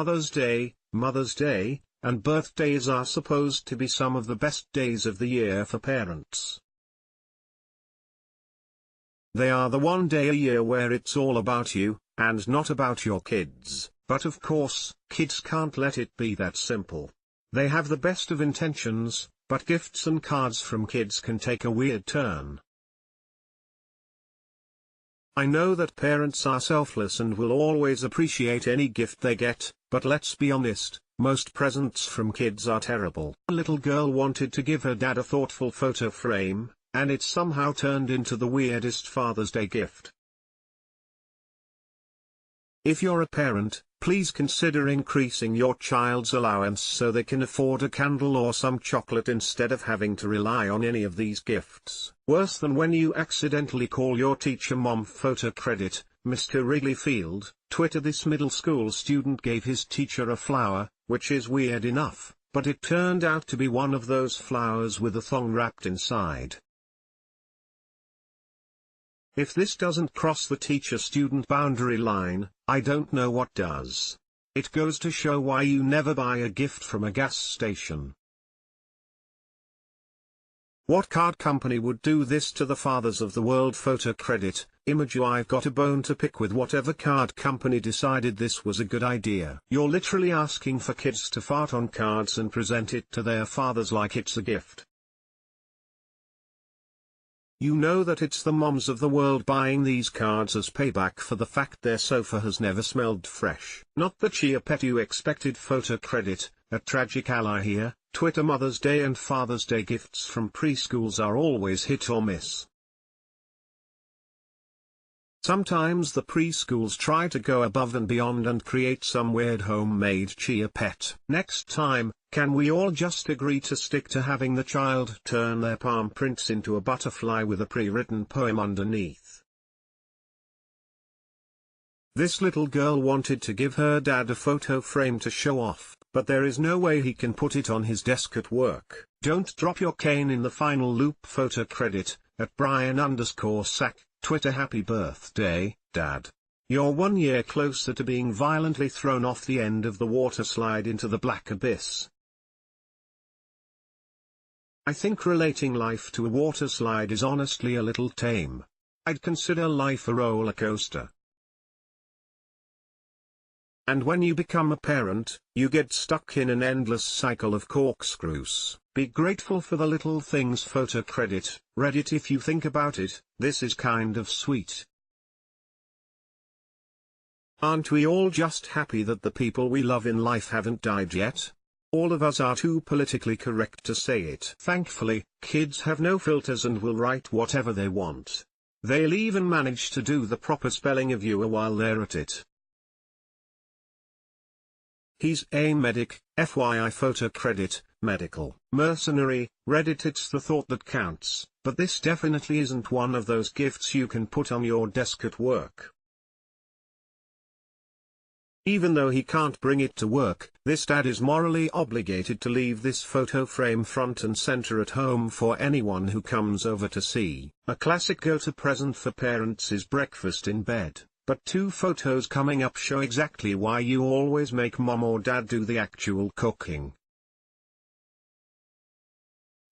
Father's Day, and birthdays are supposed to be some of the best days of the year for parents. They are the one day a year where it's all about you, and not about your kids, but of course, kids can't let it be that simple. They have the best of intentions, but gifts and cards from kids can take a weird turn. I know that parents are selfless and will always appreciate any gift they get, but let's be honest, most presents from kids are terrible. A little girl wanted to give her dad a thoughtful photo frame, and it somehow turned into the weirdest Father's Day gift. If you're a parent, please consider increasing your child's allowance so they can afford a candle or some chocolate instead of having to rely on any of these gifts. Worse than when you accidentally call your teacher mom photo credit, Mr. Wrigley Field, Twitter. This middle school student gave his teacher a flower, which is weird enough, but it turned out to be one of those flowers with a thong wrapped inside. If this doesn't cross the teacher-student boundary line, I don't know what does. It goes to show why you never buy a gift from a gas station. What card company would do this to the fathers of the world? Photo credit, image. I've got a bone to pick with whatever card company decided this was a good idea. You're literally asking for kids to fart on cards and present it to their fathers like it's a gift. You know that it's the moms of the world buying these cards as payback for the fact their sofa has never smelled fresh. Not the chia pet you expected. Photo credit, a tragic ally here. Twitter. Mother's Day and Father's Day gifts from preschools are always hit or miss. Sometimes the preschools try to go above and beyond and create some weird homemade chia pet. Next time, can we all just agree to stick to having the child turn their palm prints into a butterfly with a pre-written poem underneath? This little girl wanted to give her dad a photo frame to show off, but there is no way he can put it on his desk at work. Don't drop your cane in the final loop. Photo credit, at Brian_Sack, Twitter. Happy birthday, Dad. You're 1 year closer to being violently thrown off the end of the water slide into the black abyss. I think relating life to a water slide is honestly a little tame. I'd consider life a roller coaster. And when you become a parent, you get stuck in an endless cycle of corkscrews. Be grateful for the little things. Photo credit, Reddit. If you think about it, this is kind of sweet. Aren't we all just happy that the people we love in life haven't died yet? All of us are too politically correct to say it. Thankfully, kids have no filters and will write whatever they want. They'll even manage to do the proper spelling of you while they're at it. He's a medic, FYI. Photo credit, medical mercenary, Reddit. It's the thought that counts, but this definitely isn't one of those gifts you can put on your desk at work. Even though he can't bring it to work, this dad is morally obligated to leave this photo frame front and center at home for anyone who comes over to see. A classic go-to present for parents is breakfast in bed. But two photos coming up show exactly why you always make mom or dad do the actual cooking.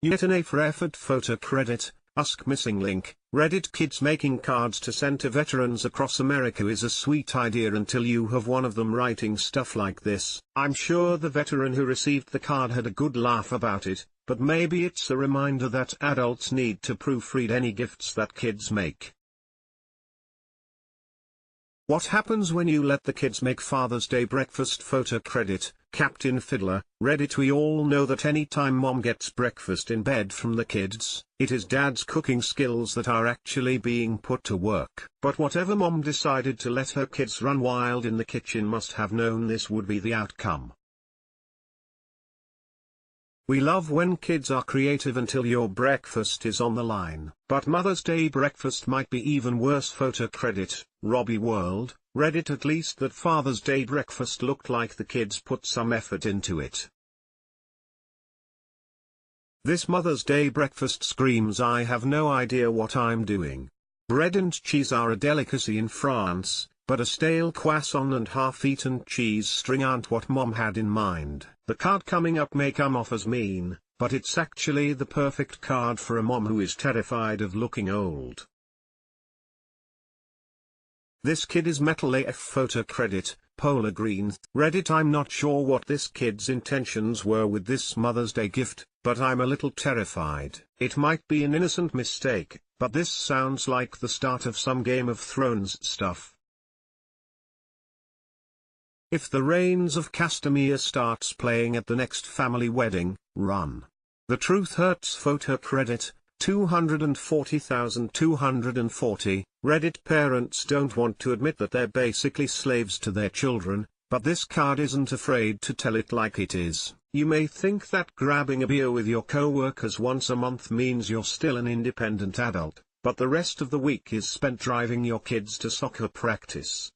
You get an A for effort. Photo credit, Ask Missing Link, Reddit. Kids making cards to send to veterans across America is a sweet idea until you have one of them writing stuff like this. I'm sure the veteran who received the card had a good laugh about it, but maybe it's a reminder that adults need to proofread any gifts that kids make. What happens when you let the kids make Father's Day breakfast? Photo credit, Captain Fiddler, Reddit. We all know that any time mom gets breakfast in bed from the kids, it is dad's cooking skills that are actually being put to work. But whatever mom decided to let her kids run wild in the kitchen must have known this would be the outcome. We love when kids are creative until your breakfast is on the line. But Mother's Day breakfast might be even worse. Photo credit, Robbie World, Reddit. At least that Father's Day breakfast looked like the kids put some effort into it. This Mother's Day breakfast screams I have no idea what I'm doing. Bread and cheese are a delicacy in France, but a stale croissant and half-eaten cheese string aren't what Mom had in mind. The card coming up may come off as mean, but it's actually the perfect card for a mom who is terrified of looking old. This kid is Metal AF photo credit, Polar Green. Reddit. I'm not sure what this kid's intentions were with this Mother's Day gift, but I'm a little terrified. It might be an innocent mistake, but this sounds like the start of some Game of Thrones stuff. If the Reigns of Castamere starts playing at the next family wedding, run. The Truth Hurts photo credit, 240,240. Reddit. Parents don't want to admit that they're basically slaves to their children, but this card isn't afraid to tell it like it is. You may think that grabbing a beer with your co-workers once a month means you're still an independent adult, but the rest of the week is spent driving your kids to soccer practice.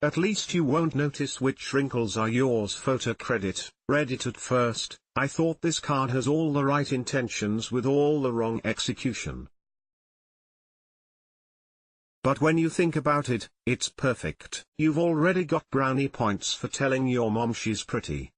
At least you won't notice which wrinkles are yours photo credit. Reddit. At first, I thought this card has all the right intentions with all the wrong execution. But when you think about it, it's perfect. You've already got brownie points for telling your mom she's pretty.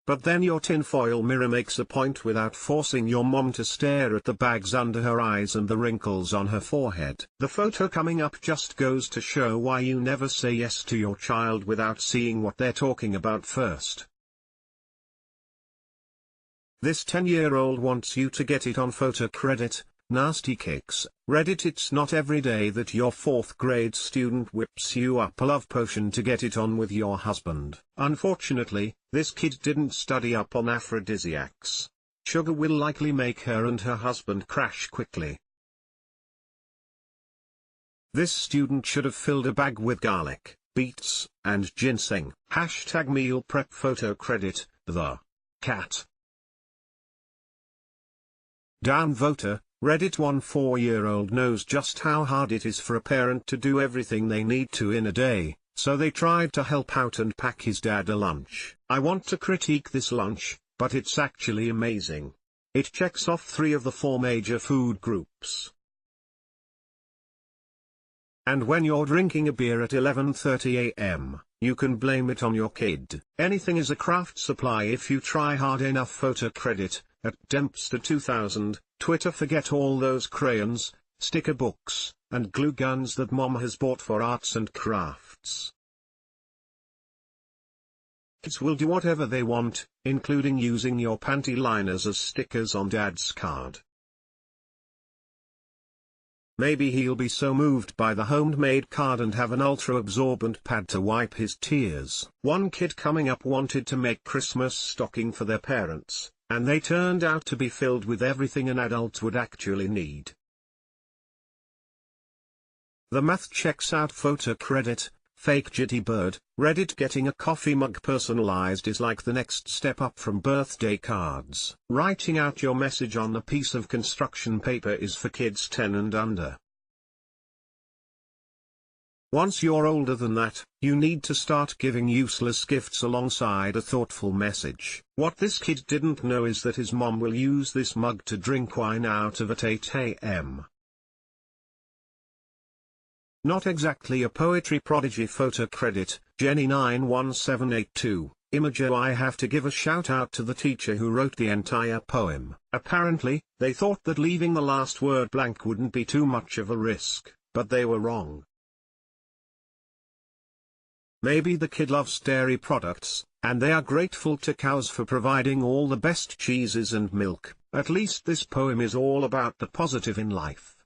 But then your tinfoil mirror makes a point without forcing your mom to stare at the bags under her eyes and the wrinkles on her forehead. The photo coming up just goes to show why you never say yes to your child without seeing what they're talking about first. This 10-year-old wants you to get it on photo credit. Nasty kicks. Reddit. It's not every day that your 4th grade student whips you up a love potion to get it on with your husband. Unfortunately, this kid didn't study up on aphrodisiacs. Sugar will likely make her and her husband crash quickly. This student should have filled a bag with garlic, beets, and ginseng. Hashtag meal prep photo credit, the cat. Down voter. Reddit. One 4-year-old knows just how hard it is for a parent to do everything they need to in a day, so they tried to help out and pack his dad a lunch. I want to critique this lunch, but it's actually amazing. It checks off 3 of the 4 major food groups. And when you're drinking a beer at 11:30 a.m., you can blame it on your kid. Anything is a craft supply if you try hard enough photo credit. At Dempster 2000, Twitter. Forget all those crayons, sticker books, and glue guns that mom has bought for arts and crafts. Kids will do whatever they want, including using your panty liners as stickers on dad's card. Maybe he'll be so moved by the homemade card and have an ultra-absorbent pad to wipe his tears. One kid coming up wanted to make Christmas stocking for their parents, and they turned out to be filled with everything an adult would actually need. The math checks out photo credit. Fake Jitty Bird. Reddit. Getting a coffee mug personalized is like the next step up from birthday cards. Writing out your message on a piece of construction paper is for kids 10 and under. Once you're older than that, you need to start giving useless gifts alongside a thoughtful message. What this kid didn't know is that his mom will use this mug to drink wine out of at 8 a.m. Not exactly a poetry prodigy photo credit. Jenny 91782. Imager. I have to give a shout out to the teacher who wrote the entire poem. Apparently, they thought that leaving the last word blank wouldn't be too much of a risk, but they were wrong. Maybe the kid loves dairy products, and they are grateful to cows for providing all the best cheeses and milk. At least this poem is all about the positive in life.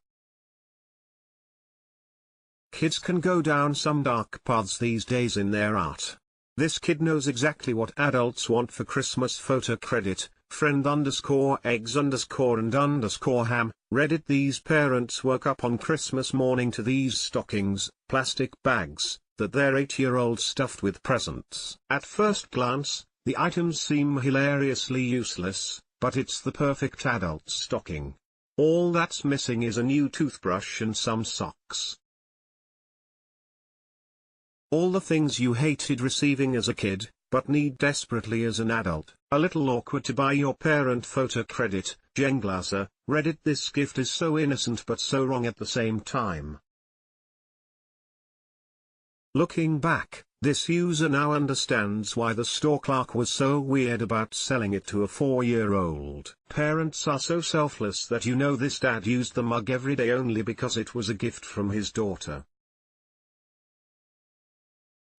Kids can go down some dark paths these days in their art. This kid knows exactly what adults want for Christmas photo credit. Friend_eggs_and_ham. Reddit. These parents woke up on Christmas morning to these stockings, plastic bags, that their 8-year-old stuffed with presents. At first glance, the items seem hilariously useless, but it's the perfect adult stocking. All that's missing is a new toothbrush and some socks. All the things you hated receiving as a kid, but need desperately as an adult. A little awkward to buy your parent photo credit. Jen Glasser. Reddit. This gift is so innocent but so wrong at the same time. Looking back, this user now understands why the store clerk was so weird about selling it to a 4-year-old. Parents are so selfless that this dad used the mug every day only because it was a gift from his daughter.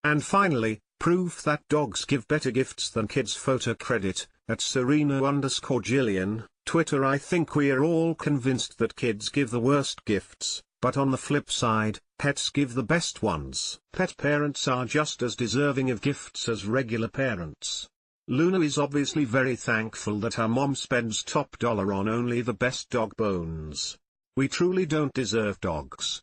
And finally, proof that dogs give better gifts than kids. Photo credit, @Sereno_Jillian, Twitter. I think we're all convinced that kids give the worst gifts, but on the flip side, pets give the best ones. Pet parents are just as deserving of gifts as regular parents. Luna is obviously very thankful that her mom spends top dollar on only the best dog bones. We truly don't deserve dogs.